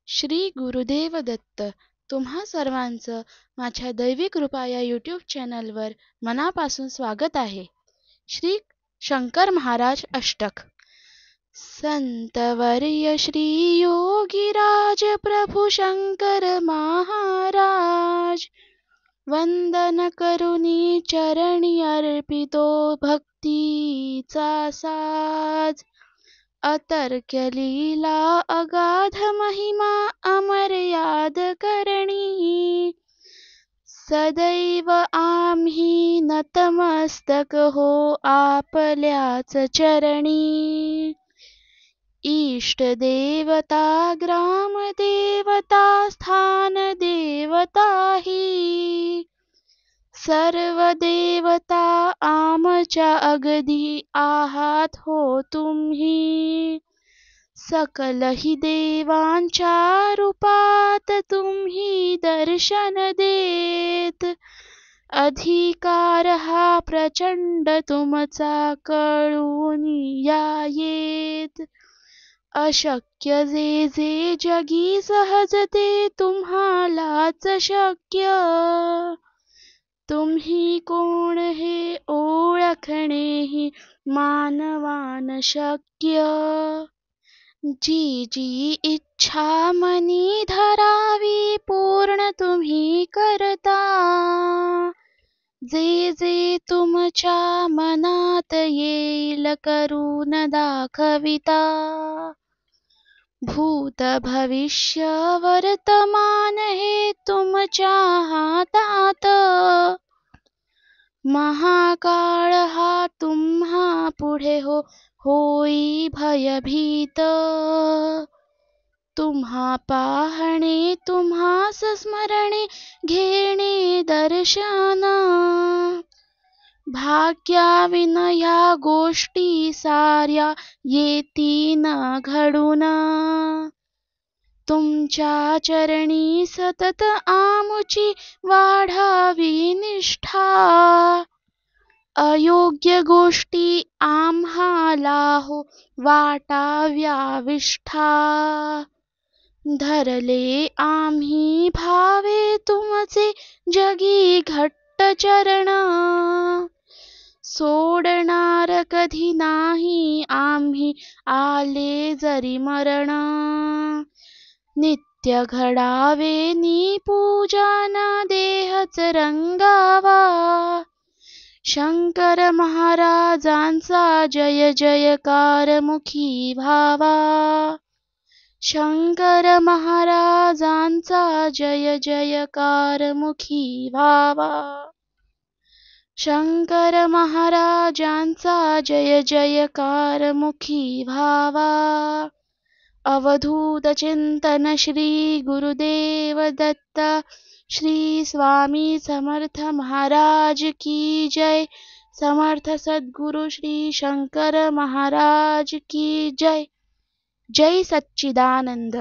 श्री गुरुदेव दत्त. तुम्हा सर्वांचं माझ्या दैवी कृपा या यूट्यूब चॅनलवर मनापासून स्वागत आहे. श्री शंकर महाराज अष्टक. संतवर्य श्री योगीराज प्रभु शंकर महाराज, वंदन करुनी चरणी अर्पितो भक्तीचा साज. अतर्क्य लीला अगाध महिमा अमर्याद करणी, सदैव आम्ही नतमस्तक हो आपल्याच चरणी. इष्ट देवता ग्राम देवता स्थान देवता ही, सर्व देवता आमच्या अगदी आहात हो तुम्ही. सकल ही देवांच्या रूपात तुम्ही दर्शन देत, अधिकार हा प्रचंड तुमचा कळून या येत. अशक्य जे जे जगी सहज ते तुम्हालाच शक्य, तुम्ही कोण हे ओळखणेही मानवान शक्य. जी जी इच्छा मनी धरावी पूर्ण तुम्ही करता, जे जे तुमच्या मनात येईल करून दाखविता. भूत भविष्य वर्तमान हे तुमच्या हातात, महाकाळ हा तुम्हा पुढे होई भयभीत. तुम्हा पाहणे तुम्हास स्मरणे घेणे दर्शन, भाग्याविन ह्या गोष्टी साऱ्या येतीन घडून. तुमच्या चरणी सतत आमुची वाढावी निष्ठा, अयोग्य गोष्टी आम्हाला वाटाव्या विष्ठा. धरले आम्ही भावे तुमचे जगी घट्ट चरण, सोडणार कधी नाही आम्ही आले जरी मरण. नित्य घडावे नी पूजन देहच रंगावा, शंकर महाराजांचा जय जयकार मुखी व्हावा. शंकर महाराजांचा जय जयकार मुखी व्हावा. शंकर महाराजांचा जय जयकार मुखी व्हावा. अवधूत चिंतन श्री गुरुदेव दत्त. श्री स्वामी समर्थ महाराज की जय. समर्थ सद्गुरु श्री शंकर महाराज की जय. जय सच्चिदानंद.